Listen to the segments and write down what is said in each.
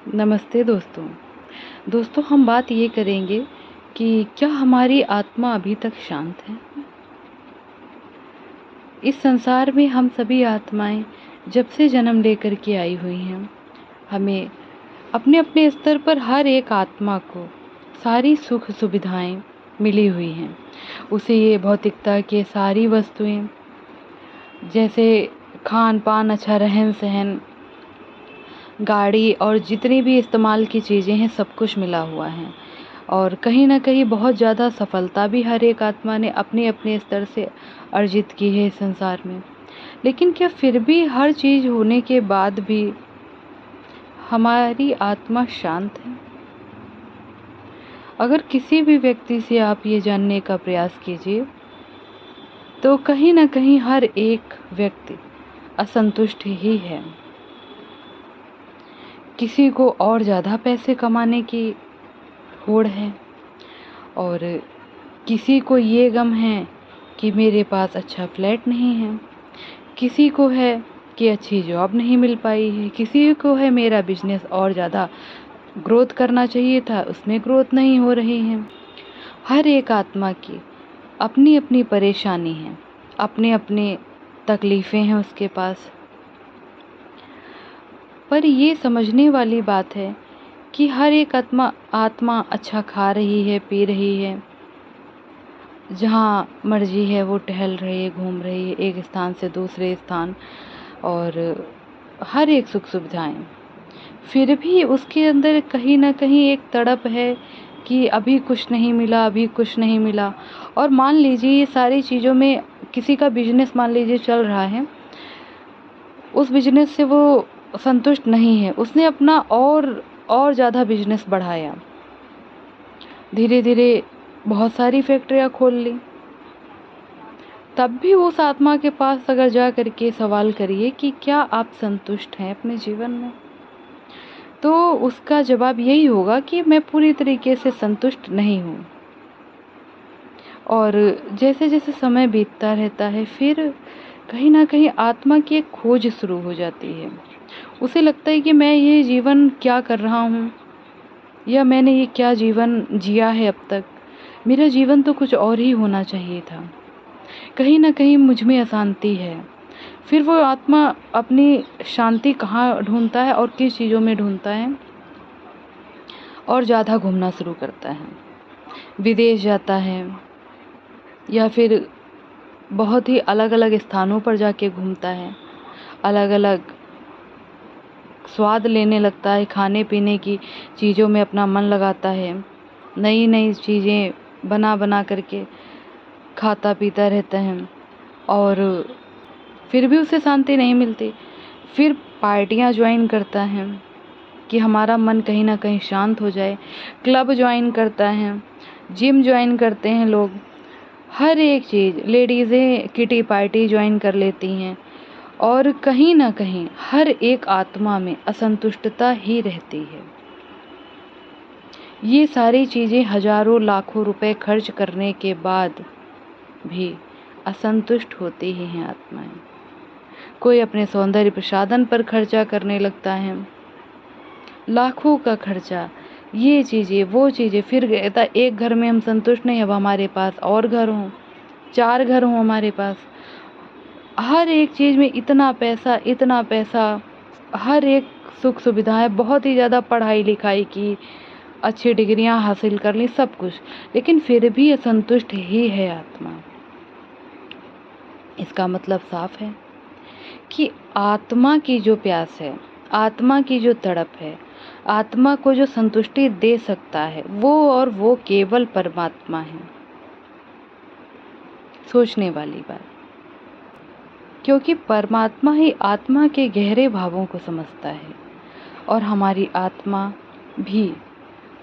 नमस्ते दोस्तों। दोस्तों हम बात ये करेंगे कि क्या हमारी आत्मा अभी तक शांत है? इस संसार में हम सभी आत्माएं जब से जन्म लेकर के आई हुई हैं, हमें अपने अपने स्तर पर हर एक आत्मा को सारी सुख सुविधाएं मिली हुई हैं। उसे ये भौतिकता के सारी वस्तुएं जैसे खान पान, अच्छा रहन सहन, गाड़ी और जितनी भी इस्तेमाल की चीज़ें हैं, सब कुछ मिला हुआ है। और कहीं न कहीं बहुत ज़्यादा सफलता भी हर एक आत्मा ने अपने-अपने स्तर से अर्जित की है इस संसार में। लेकिन क्या फिर भी हर चीज़ होने के बाद भी हमारी आत्मा शांत है? अगर किसी भी व्यक्ति से आप ये जानने का प्रयास कीजिए, तो कहीं न कहीं हर एक व्यक्ति असंतुष्ट ही है। किसी को और ज़्यादा पैसे कमाने की होड़ है और किसी को ये गम है कि मेरे पास अच्छा फ्लैट नहीं है, किसी को है कि अच्छी जॉब नहीं मिल पाई है, किसी को है मेरा बिजनेस और ज़्यादा ग्रोथ करना चाहिए था, उसमें ग्रोथ नहीं हो रही है। हर एक आत्मा की अपनी-अपनी परेशानी है, अपने-अपने तकलीफ़ें हैं उसके पास। पर ये समझने वाली बात है कि हर एक आत्मा अच्छा खा रही है, पी रही है, जहाँ मर्जी है वो टहल रही है, घूम रही है एक स्थान से दूसरे स्थान और हर एक सुख सुविधाएं। फिर भी उसके अंदर कहीं ना कहीं एक तड़प है कि अभी कुछ नहीं मिला, अभी कुछ नहीं मिला। और मान लीजिए ये सारी चीज़ों में किसी का बिजनेस मान लीजिए चल रहा है, उस बिजनेस से वो संतुष्ट नहीं है, उसने अपना और ज़्यादा बिजनेस बढ़ाया, धीरे धीरे बहुत सारी फैक्ट्रियाँ खोल ली। तब भी उस आत्मा के पास अगर जा कर के सवाल करिए कि क्या आप संतुष्ट हैं अपने जीवन में, तो उसका जवाब यही होगा कि मैं पूरी तरीके से संतुष्ट नहीं हूँ। और जैसे जैसे समय बीतता रहता है, फिर कहीं ना कहीं आत्मा की एक खोज शुरू हो जाती है। उसे लगता है कि मैं ये जीवन क्या कर रहा हूँ, या मैंने ये क्या जीवन जिया है अब तक, मेरा जीवन तो कुछ और ही होना चाहिए था। कहीं न कहीं मुझ में अशांति है। फिर वो आत्मा अपनी शांति कहाँ ढूँढता है और किस चीज़ों में ढूँढता है, और ज़्यादा घूमना शुरू करता है। विदेश जाता है या फिर बहुत ही अलग-अलग स्थानों पर जाके घूमता है। अलग-अलग स्वाद लेने लगता है, खाने-पीने की चीज़ों में अपना मन लगाता है। नई-नई चीज़ें बना-बना करके खाता पीता रहता है और फिर भी उसे शांति नहीं मिलती। फिर पार्टियाँ ज्वाइन करता है कि हमारा मन कहीं न कहीं शांत हो जाए। क्लब ज्वाइन करता है, जिम ज्वाइन करते हैं लोग। हर एक चीज़, लेडीज़ें किटी पार्टी ज्वाइन कर लेती हैं और कहीं न कहीं हर एक आत्मा में असंतुष्टता ही रहती है। ये सारी चीज़ें हज़ारों लाखों रुपए खर्च करने के बाद भी असंतुष्ट होती ही हैं आत्माएं। कोई अपने सौंदर्य प्रसाधन पर खर्चा करने लगता है, लाखों का खर्चा, ये चीज़ें वो चीज़ें। फिर कहता एक घर में हम संतुष्ट नहीं, अब हमारे पास और घर हों, 4 घर हों हमारे पास। हर एक चीज़ में इतना पैसा, हर एक सुख सुविधाएं, बहुत ही ज़्यादा पढ़ाई लिखाई की, अच्छी डिग्रियां हासिल कर ली, सब कुछ, लेकिन फिर भी असंतुष्ट ही है आत्मा। इसका मतलब साफ है कि आत्मा की जो प्यास है, आत्मा की जो तड़प है, आत्मा को जो संतुष्टि दे सकता है, वो केवल परमात्मा है। सोचने वाली बात, क्योंकि परमात्मा ही आत्मा के गहरे भावों को समझता है और हमारी आत्मा भी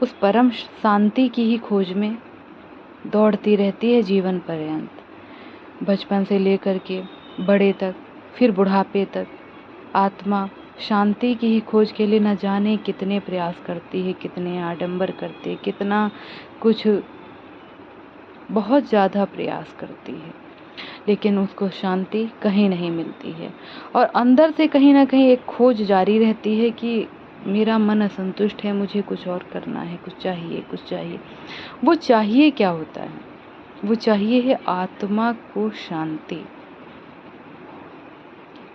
उस परम शांति की ही खोज में दौड़ती रहती है जीवन पर्यंत। बचपन से लेकर के बड़े तक, फिर बुढ़ापे तक आत्मा शांति की ही खोज के लिए न जाने कितने प्रयास करती है, कितने आडंबर करती है, कितना कुछ बहुत ज़्यादा प्रयास करती है, लेकिन उसको शांति कहीं नहीं मिलती है। और अंदर से कहीं ना कहीं एक खोज जारी रहती है कि मेरा मन असंतुष्ट है, मुझे कुछ और करना है, कुछ चाहिए, कुछ चाहिए। वो चाहिए क्या होता है? वो चाहिए है आत्मा को शांति।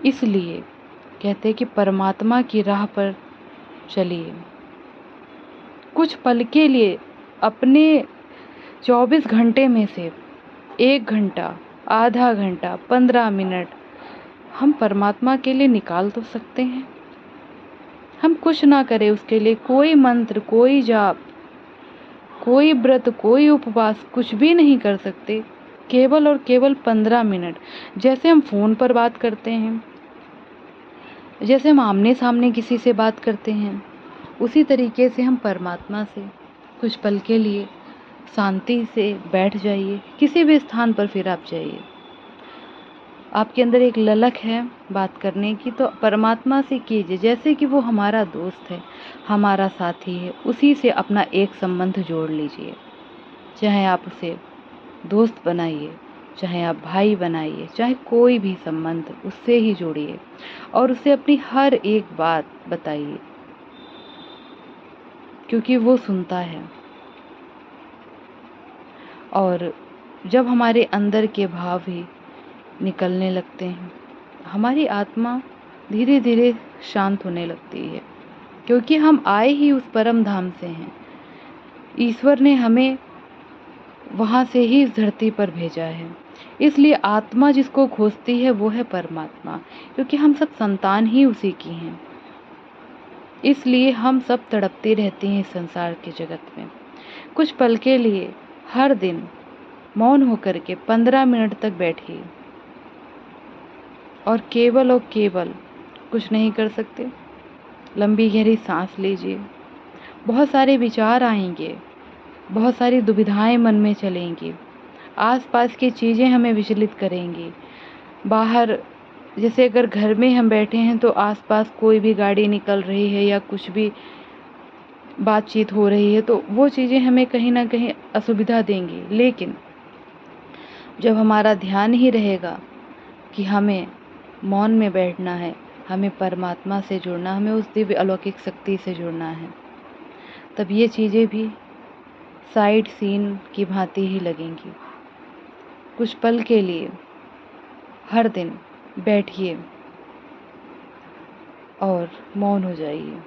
इसलिए कहते हैं कि परमात्मा की राह पर चलिए। कुछ पल के लिए अपने 24 घंटे में से 1 घंटा, आधा घंटा, 15 मिनट हम परमात्मा के लिए निकाल तो सकते हैं। हम कुछ ना करें उसके लिए, कोई मंत्र, कोई जाप, कोई व्रत, कोई उपवास, कुछ भी नहीं कर सकते। केवल और केवल 15 मिनट। जैसे हम फ़ोन पर बात करते हैं, जैसे हम आमने सामने किसी से बात करते हैं, उसी तरीके से हम परमात्मा से कुछ पल के लिए शांति से बैठ जाइए। किसी भी स्थान पर फिर आप जाइए, आपके अंदर एक ललक है बात करने की, तो परमात्मा से कीजिए। जैसे कि वो हमारा दोस्त है, हमारा साथी है, उसी से अपना एक संबंध जोड़ लीजिए। चाहे आप उसे दोस्त बनाइए, चाहे आप भाई बनाइए, चाहे कोई भी संबंध, उससे ही जोड़िए और उसे अपनी हर एक बात बताइए, क्योंकि वो सुनता है। और जब हमारे अंदर के भाव ही निकलने लगते हैं, हमारी आत्मा धीरे धीरे शांत होने लगती है, क्योंकि हम आए ही उस परम धाम से हैं। ईश्वर ने हमें वहाँ से ही इस धरती पर भेजा है। इसलिए आत्मा जिसको खोजती है वो है परमात्मा, क्योंकि हम सब संतान ही उसी की हैं। इसलिए हम सब तड़पते रहते हैं इस संसार के जगत में। कुछ पल के लिए हर दिन मौन होकर के 15 मिनट तक बैठिए और केवल कुछ नहीं कर सकते, लंबी गहरी सांस लीजिए। बहुत सारे विचार आएंगे, बहुत सारी दुविधाएं मन में चलेंगी, आसपास की चीज़ें हमें विचलित करेंगी। बाहर, जैसे अगर घर में हम बैठे हैं तो आसपास कोई भी गाड़ी निकल रही है या कुछ भी बातचीत हो रही है, तो वो चीज़ें हमें कहीं ना कहीं असुविधा देंगी। लेकिन जब हमारा ध्यान ही रहेगा कि हमें मौन में बैठना है, हमें परमात्मा से जुड़ना, हमें उस दिव्य अलौकिक शक्ति से जुड़ना है, तब ये चीज़ें भी साइड सीन की भांति ही लगेंगी। कुछ पल के लिए हर दिन बैठिए और मौन हो जाइए।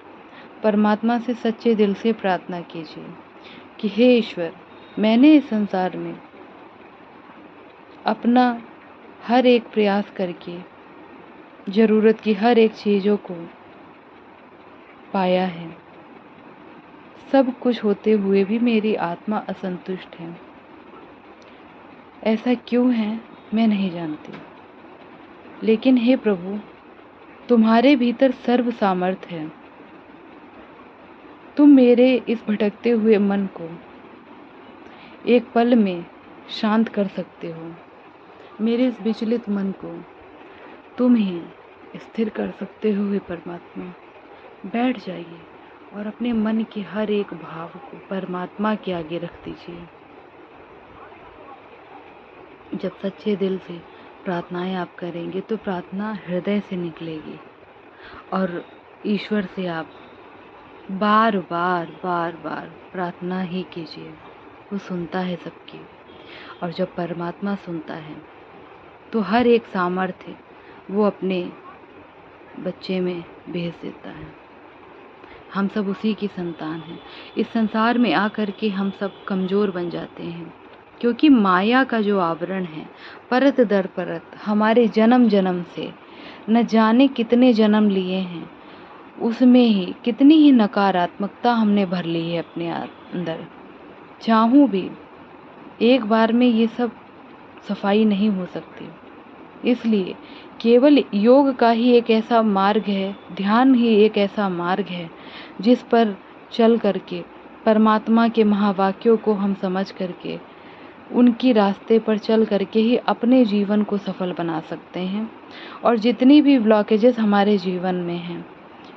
परमात्मा से सच्चे दिल से प्रार्थना कीजिए कि हे ईश्वर, मैंने इस संसार में अपना हर एक प्रयास करके ज़रूरत की हर एक चीज़ों को पाया है। सब कुछ होते हुए भी मेरी आत्मा असंतुष्ट है। ऐसा क्यों है मैं नहीं जानती, लेकिन हे प्रभु, तुम्हारे भीतर सर्व सामर्थ्य है। तुम मेरे इस भटकते हुए मन को एक पल में शांत कर सकते हो। मेरे इस विचलित मन को तुम ही स्थिर कर सकते हो। हे परमात्मा, बैठ जाइए और अपने मन के हर एक भाव को परमात्मा के आगे रख दीजिए। जब सच्चे दिल से प्रार्थनाएं आप करेंगे तो प्रार्थना हृदय से निकलेगी और ईश्वर से आप बार बार प्रार्थना ही कीजिए। वो सुनता है सबकी, और जब परमात्मा सुनता है तो हर एक सामर्थ्य वो अपने बच्चे में भेज देता है। हम सब उसी की संतान हैं। इस संसार में आकर के हम सब कमज़ोर बन जाते हैं, क्योंकि माया का जो आवरण है, परत दर परत हमारे जन्म जन्म से न जाने कितने जन्म लिए हैं, उसमें ही कितनी ही नकारात्मकता हमने भर ली है अपने अंदर। चाहूँ भी एक बार में ये सब सफाई नहीं हो सकती। इसलिए केवल योग का ही एक ऐसा मार्ग है, ध्यान ही एक ऐसा मार्ग है जिस पर चल करके परमात्मा के महावाक्यों को हम समझ करके उनकी रास्ते पर चल करके ही अपने जीवन को सफल बना सकते हैं। और जितनी भी ब्लॉकेजेस हमारे जीवन में हैं,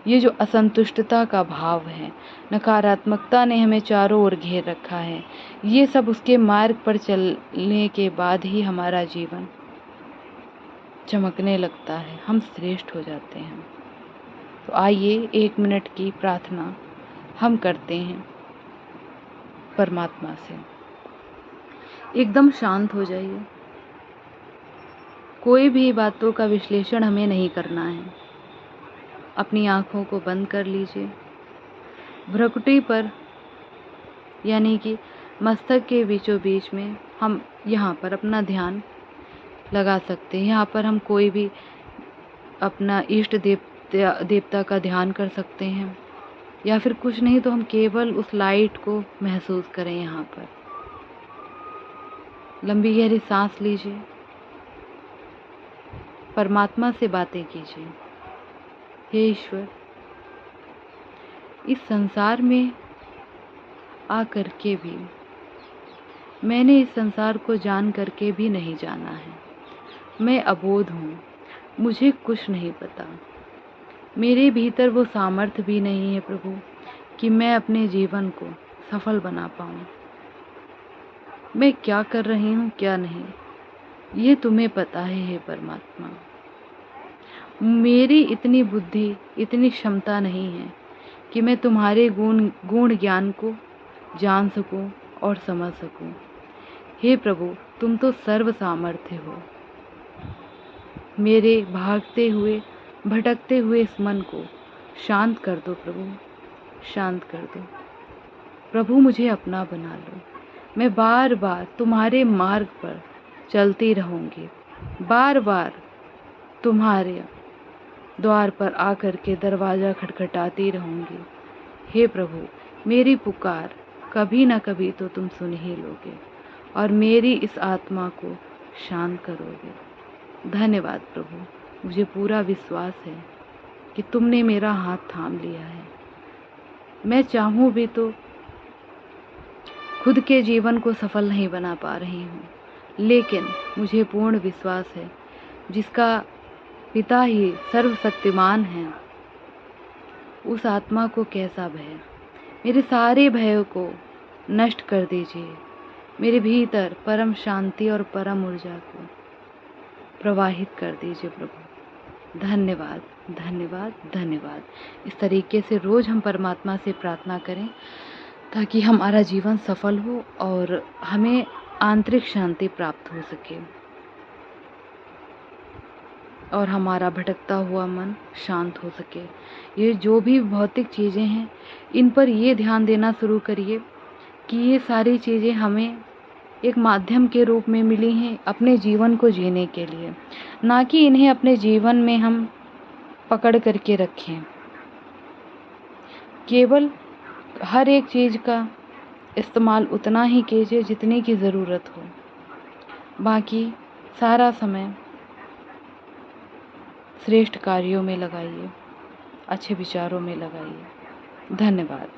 ये जो असंतुष्टता का भाव है, नकारात्मकता ने हमें चारों ओर घेर रखा है, ये सब उसके मार्ग पर चलने के बाद ही हमारा जीवन चमकने लगता है, हम श्रेष्ठ हो जाते हैं। तो आइए 1 मिनट की प्रार्थना हम करते हैं परमात्मा से। एकदम शांत हो जाइए। कोई भी बातों का विश्लेषण हमें नहीं करना है। अपनी आँखों को बंद कर लीजिए। भ्रुकुटी पर यानी कि मस्तक के बीचों बीच में हम यहाँ पर अपना ध्यान लगा सकते हैं। यहाँ पर हम कोई भी अपना इष्ट देवता का ध्यान कर सकते हैं, या फिर कुछ नहीं तो हम केवल उस लाइट को महसूस करें। यहाँ पर लंबी गहरी सांस लीजिए। परमात्मा से बातें कीजिए। हे ईश्वर, इस संसार में आकर के भी मैंने इस संसार को जान करके भी नहीं जाना है। मैं अबोध हूँ, मुझे कुछ नहीं पता। मेरे भीतर वो सामर्थ्य भी नहीं है प्रभु कि मैं अपने जीवन को सफल बना पाऊँ। मैं क्या कर रही हूँ क्या नहीं, ये तुम्हें पता है हे परमात्मा। मेरी इतनी बुद्धि, इतनी क्षमता नहीं है कि मैं तुम्हारे गुण ज्ञान को जान सकूं और समझ सकूं। हे प्रभु, तुम तो सर्व सामर्थ्य हो। मेरे भागते हुए, भटकते हुए इस मन को शांत कर दो प्रभु, शांत कर दो। प्रभु, मुझे अपना बना लो। मैं बार बार तुम्हारे मार्ग पर चलती रहूंगी, बार बार तुम्हारे द्वार पर आकर के दरवाज़ा खटखटाती रहूंगी। हे प्रभु, मेरी पुकार कभी ना कभी तो तुम सुन ही लोगे और मेरी इस आत्मा को शांत करोगे। धन्यवाद प्रभु, मुझे पूरा विश्वास है कि तुमने मेरा हाथ थाम लिया है। मैं चाहूँ भी तो खुद के जीवन को सफल नहीं बना पा रही हूँ, लेकिन मुझे पूर्ण विश्वास है जिसका पिता ही सर्वशक्तिमान है, उस आत्मा को कैसा भय। मेरे सारे भयों को नष्ट कर दीजिए। मेरे भीतर परम शांति और परम ऊर्जा को प्रवाहित कर दीजिए प्रभु। धन्यवाद, धन्यवाद, धन्यवाद। इस तरीके से रोज़ हम परमात्मा से प्रार्थना करें ताकि हमारा जीवन सफल हो और हमें आंतरिक शांति प्राप्त हो सके और हमारा भटकता हुआ मन शांत हो सके। ये जो भी भौतिक चीज़ें हैं, इन पर ये ध्यान देना शुरू करिए कि ये सारी चीज़ें हमें एक माध्यम के रूप में मिली हैं अपने जीवन को जीने के लिए, ना कि इन्हें अपने जीवन में हम पकड़ करके रखें। केवल हर एक चीज़ का इस्तेमाल उतना ही कीजिए जितने की ज़रूरत हो, बाकी सारा समय श्रेष्ठ कार्यों में लगाइए, अच्छे विचारों में लगाइए। धन्यवाद।